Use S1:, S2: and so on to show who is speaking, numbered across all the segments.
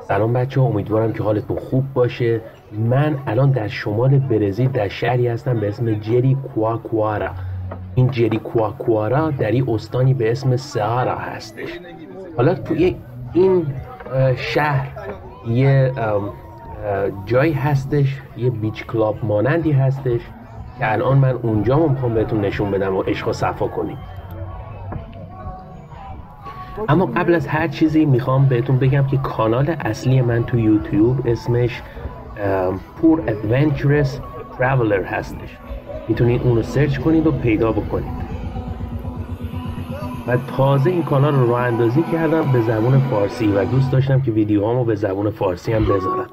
S1: سلام بچه ها، امیدوارم که حالتون خوب باشه. من الان در شمال برزیل در شهری هستم به اسم جریکواکوارا. این جریکواکوارا در این استانی به اسم سهارا هستش. حالا توی این شهر یه جایی هستش، یه بیچ کلاب مانندی هستش که الان من اونجا میخوام بهتون نشون بدم و عشق و صفا کنیم. اما قبل از هر چیزی میخوام بهتون بگم که کانال اصلی من تو یوتیوب اسمش پور ادونچرس ترافلر هستش. میتونید اونو سرچ کنید و پیدا بکنید. و تازه این کانال رو راه اندازی کردم به زبان فارسی و دوست داشتم که ویدیوهامو به زبان فارسی هم بذارم.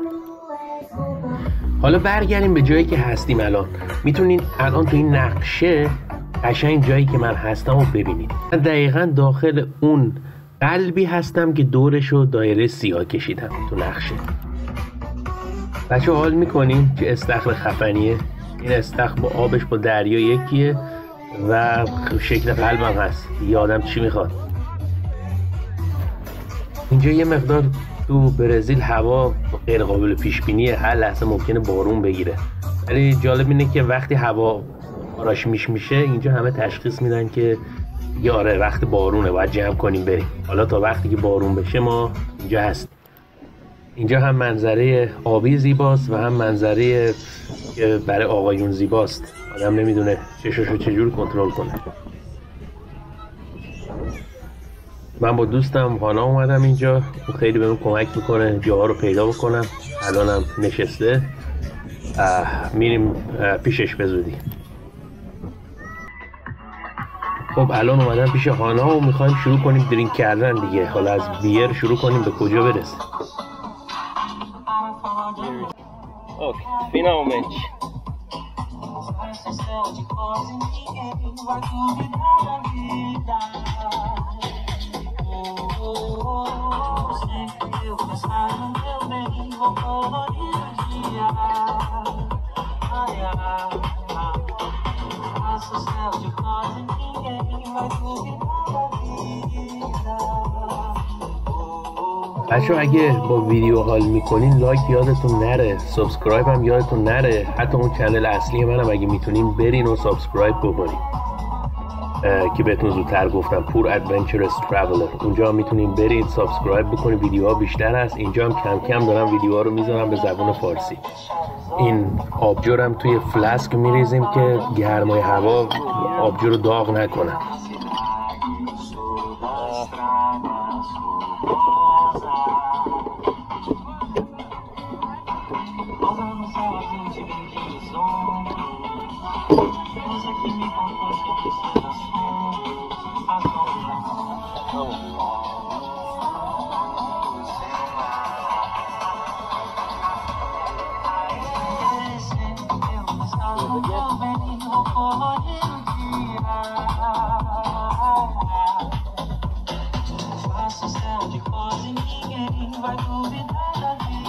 S1: حالا برگردیم به جایی که هستیم الان. میتونید الان تو این نقشه قشنگ جایی که من هستم رو ببینید. من دقیقا داخل اون قلبی هستم که دورشو دایره سیاه کشیدم تو نقشه. بچه حال میکنیم که استخر خفنیه. این استخر با آبش با دریا یکیه و شکل قلبم هست. یه آدم چی میخواد؟ اینجا یه مقدار تو برزیل هوا غیر قابل پیش بینیه، هر لحظه ممکنه بارون بگیره. ولی جالب اینه که وقتی هوا آراش میشه اینجا همه تشخیص میدن که یاره وقت بارونه، باید جمع کنیم بریم. حالا تا وقتی که بارون بشه ما اینجا هست. اینجا هم منظره آبی زیباست و هم منظره که برای آقایون زیباست. آدم نمیدونه چشاشو چجور کنترل کنه. من با دوستم هانا اومدم اینجا، خیلی بهم کمک میکنه جاها رو پیدا بکنم. الانم نشسته، میریم پیشش بزودی. خب الان اومدم پیش هانا و میخوایم شروع کنیم درینک کردن دیگه. حالا از بیر شروع کنیم، به کجا برسیم؟ اوکی، finalmente. بچه اگه با ویدیو حال میکنین لایک یادتون نره، سابسکرایب هم یادتون نره. حتی اون چنل اصلی منم اگه میتونین برین و سابسکرایب بکنین که بهتون زودتر گفتم پور ادونچرس ترافلر. اونجا میتونین برید سابسکرایب بکنین، ویدیوها بیشتر هست. اینجا هم کم کم دارم ویدیوها رو میذارم به زبان فارسی. این آبجورم توی فلاسک میریزیم که گرمای هوا آبجور رو داغ نکنه.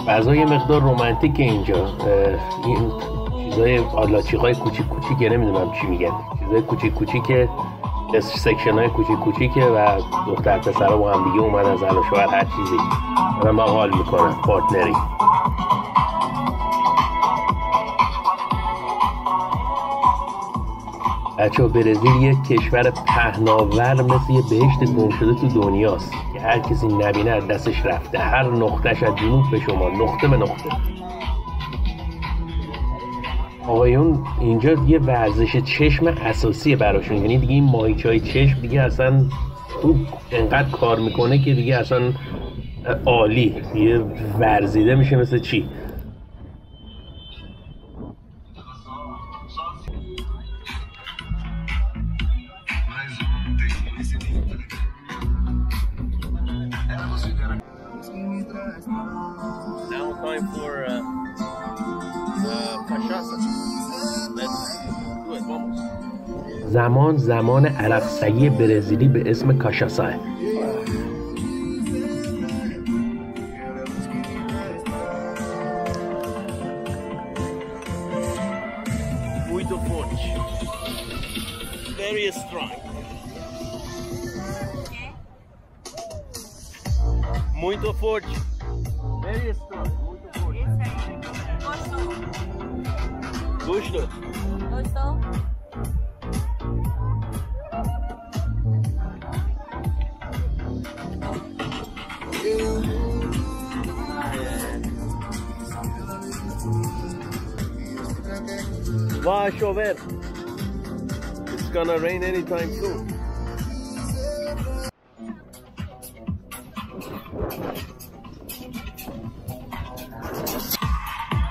S1: فضا یه مقدار رومانتیک اینجا. این چیزای آلاچیقای کوچیک کوچیکه، نمیدونم چی میگن، چیزای کوچیک کوچیکه، سکشن های کوچیک کوچیکه و دختر پسرها با هم دیگه اومدن، زن و شوهر هر چیزی دارن با حال میکنن، پارتنری. بچه ها برزیل یک کشور پهناور مثل یه بهشت گم شده تو دنیاست که هر کسی نبینه از دستش رفته. هر نقطهش از جنوب به شمال، نقطه به نقطه. آقایون اینجا یه ورزش چشم اساسیه براشون، یعنی دیگه این ماهیچه‌های چشم دیگه اصلا خوب انقدر کار میکنه که دیگه اصلا عالی، دیگه ورزیده میشه مثل چی. Now time for cachaça. Let's do it. Vamos. زمان عرقسگی برزیلی به اسم کاشاسا. Muito forte. Very strong. Muito forte.
S2: É isso, muito bom.
S3: Esse aí. Gostou?
S1: Gostou?
S3: Gostou?
S1: Vai chover. It's gonna rain anytime soon.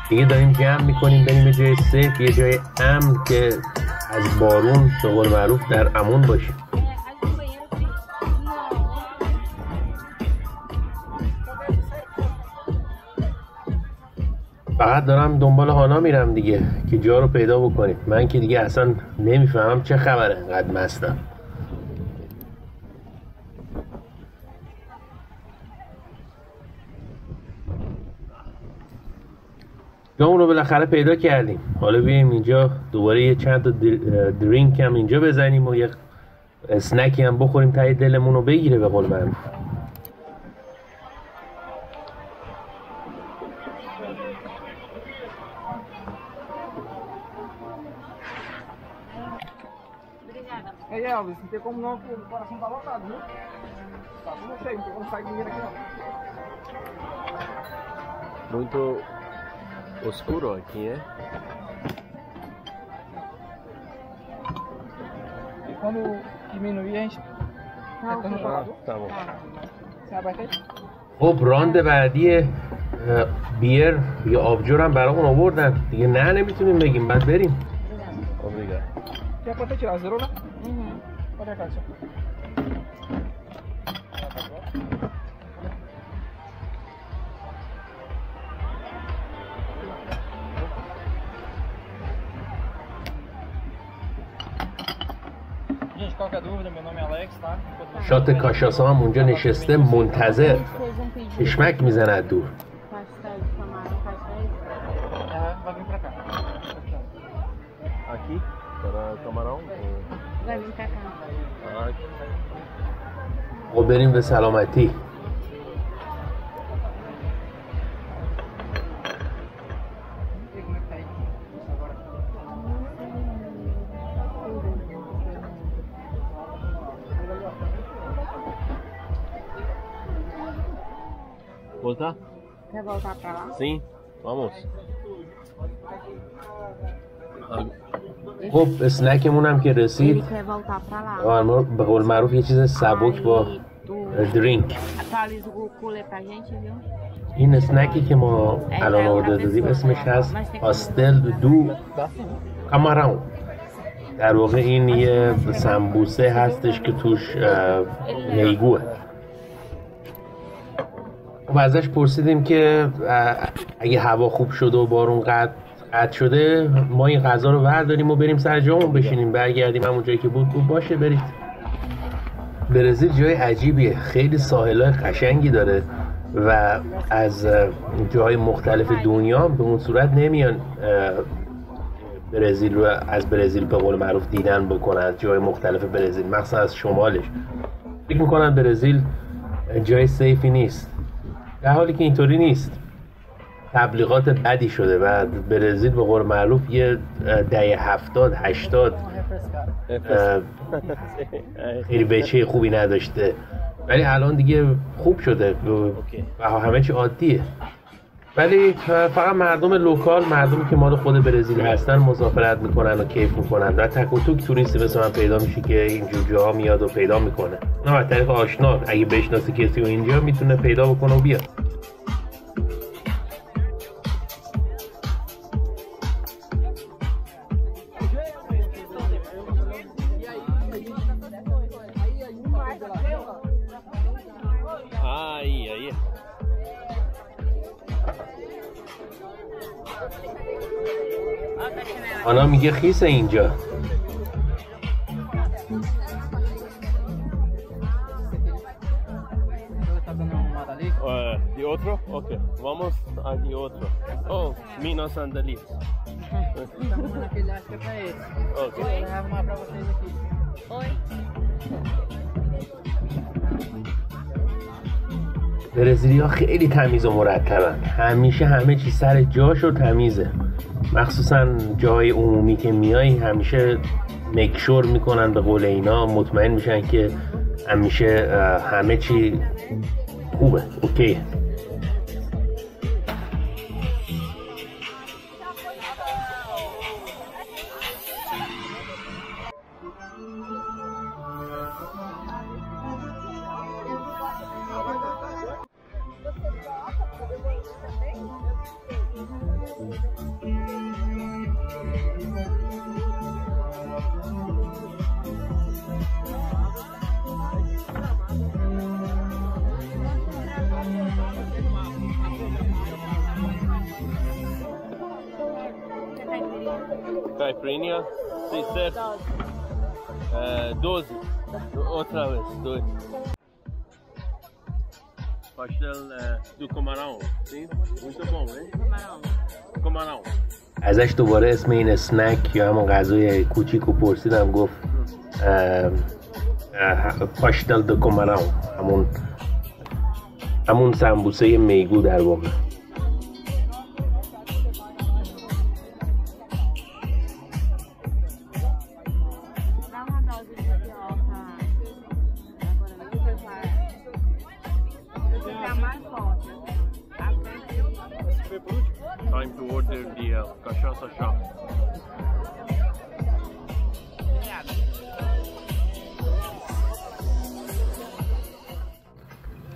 S1: دیگه داریم جمع میکنیم بریم یه جای سیف، یه جای امن که از بارون به قول معروف در امون باشیم. فقط دارم دنبال هانا میرم دیگه که جا رو پیدا بکنیم. من که دیگه اصلا نمیفهمم چه خبره انقدر مستم. جامون رو بالاخره پیدا کردیم. حالا بیایم اینجا دوباره یه چند تا درینک هم اینجا بزنیم و یه اسنکی هم بخوریم تا دلمون رو بگیره به قول معروف.
S2: Ei, Elvis, não tem como não, o coração tá lotado, viu? Tá tudo cheio, não tem como sair dinheiro aqui não.
S1: Muito oscuro aqui, né?
S2: E quando diminuir, a gente retorna pra lá.
S1: Tá bom.
S2: Você aberta aí?
S1: خب راند بعدی بیر یا آبجور هم برامون آوردن دیگه. نه نمیتونیم بگیم، بعد بریم. Obrigado.
S2: Já pode tirar zero, né? Pode a caixa. Gente, qualquer dúvida, meu nome é Alex, tá?
S1: شات کاشاسا هم اونجا نشسته منتظر، چشمک میزنه از دور.
S2: Vai vir pra cá.
S1: Aqui? Para camarão?
S3: Vai vir pra cá.
S1: خب بریم به سلامتی. Voltar?
S3: Quer voltar pra lá?
S1: Sim, vamos. خب اسنکمون هم که رسید. به قول معروف یه چیز سبک با درینک. این اسنکی که ما الان آورده دادیم اسمش هست پاستل دو کامارون. در واقع این یه سمبوسه هستش که توش میگوه. و ازش پرسیدیم که اگه هوا خوب شده و بارون قطع شده ما این غذا رو برداریم و بریم سر جامون بشینیم، برگردیم همون جایی که بود باشه برید. برزیل جای عجیبیه، خیلی ساحل‌های قشنگی داره و از جاهای مختلف دنیا به اون صورت نمیان برزیل رو از برزیل به قول معروف دیدن بکنن، از جای مختلف برزیل مخصوصا از شمالش. فکر میکنن برزیل جای سیفی نیست، در حالی که اینطوری نیست. تبلیغات بدی شده و برزیل به قول معروف یه دهه 70-80 خیلی بچه خوبی نداشته، ولی الان دیگه خوب شده و همه چی عادیه. ولی فقط مردم لوکال، مردمی که مال خود برزیل هستن مسافرت میکنن و کیف میکنن و تک و توک توریستی مثل من پیدا میشه که اینجور جاها میاد و پیدا میکنه. نه از طریق آشنا، اگه بشناسه کسی و اینجا میتونه پیدا بکنه و بیاد. آنا میگه خیسه اینجا. ¿De otro? Ok, vamos a de otro. Oh, Minas Sandalias. Ok. برزیلیا خیلی تمیز و مرتبن، همیشه همه چی سر جاش و تمیزه. مخصوصا جای عمومی که میای همیشه مکشور میکنن، به قول اینا مطمئن میشن که همیشه همه چی خوبه، اوکی.
S4: Caipirinha, sim, certo? 12. Outra vez, 2. Pastel do camarão, sim? Muito bom, hein? Camarão.
S1: ازش دوباره اسم این اسنک یا همون غذای کوچیکو پرسیدم، گفت پاشتل دو کاماران، همون سمبوسه میگو در واقع.
S4: Time to order the cachaça shop.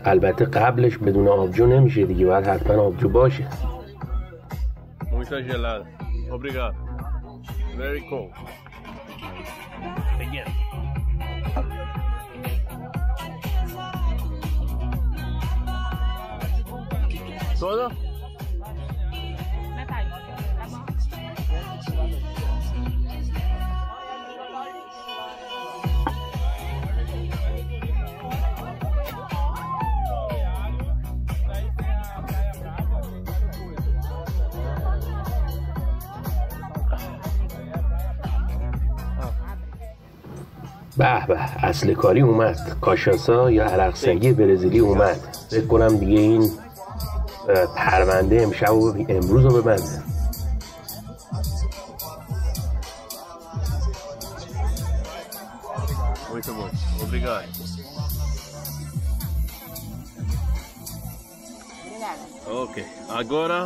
S1: البته قبلش بدون آبجو نمیشه دیگه، باید حتما آبجو باشه.
S4: Muita gelada. Obrigado. Very cold. Again. Todo?
S1: به به، اصل کاری اومد. کاشاسا یا عرق سنگی برزیلی اومد. فکر کنم دیگه این پرونده امشب و امروز رو ببنده.
S4: Muito bom. Obrigado. Ok. Agora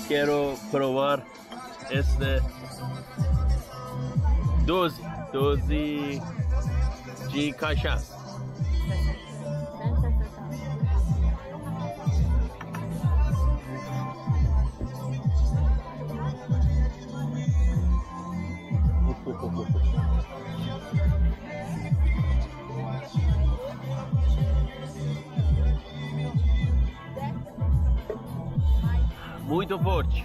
S4: quero provar este 12 de cachaça. Muito forte.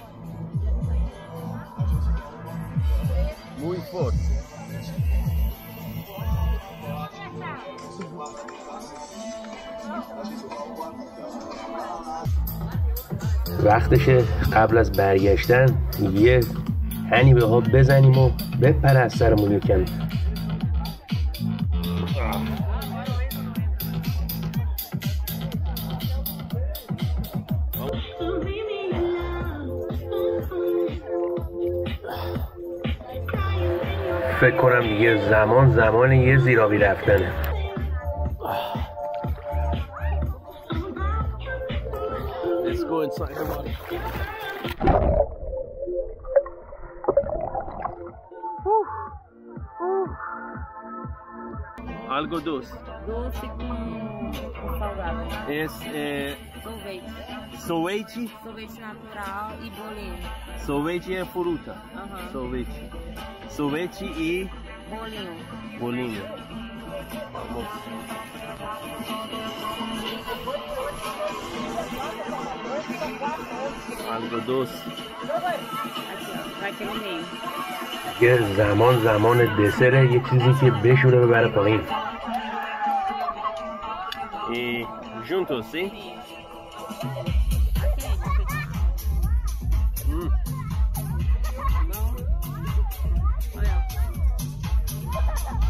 S4: Muito forte.
S1: وقتشه قبل از برگشتن یه هنی به ها بزنیم و بپره از سرمون یکم. فکر کنم دیگه زمان یه زیرابی رفتنه.
S4: Let's go inside the body. Algo doce.
S3: Doce com salgado.
S4: Sorvete.
S3: Sorvete natural e bolinho.
S4: Sorvete é fruta. Sorvete. Sorvete e bolinho. Vamos. Algo doce.
S3: Vai ter no meio.
S1: یه زمان دسره، یه چیزی که بشوره ببره پایین.
S4: E juntos, sim?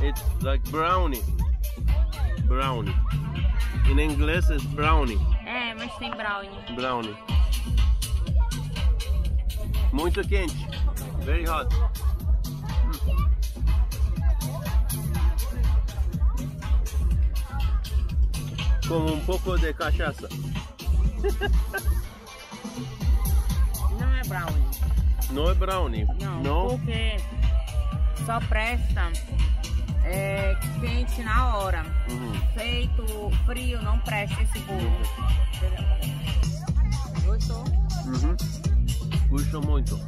S4: It's like brownie. brownie. Em inglês é brownie.
S3: É, mas tem brownie.
S4: Brownie. Muito quente. Very hot. Com um pouco de cachaça.
S3: Não é brownie.
S4: Não é brownie.
S3: Não, porque só presta quente na hora. Feito frio não presta esse bolo. Gostou?
S4: Gostou muito.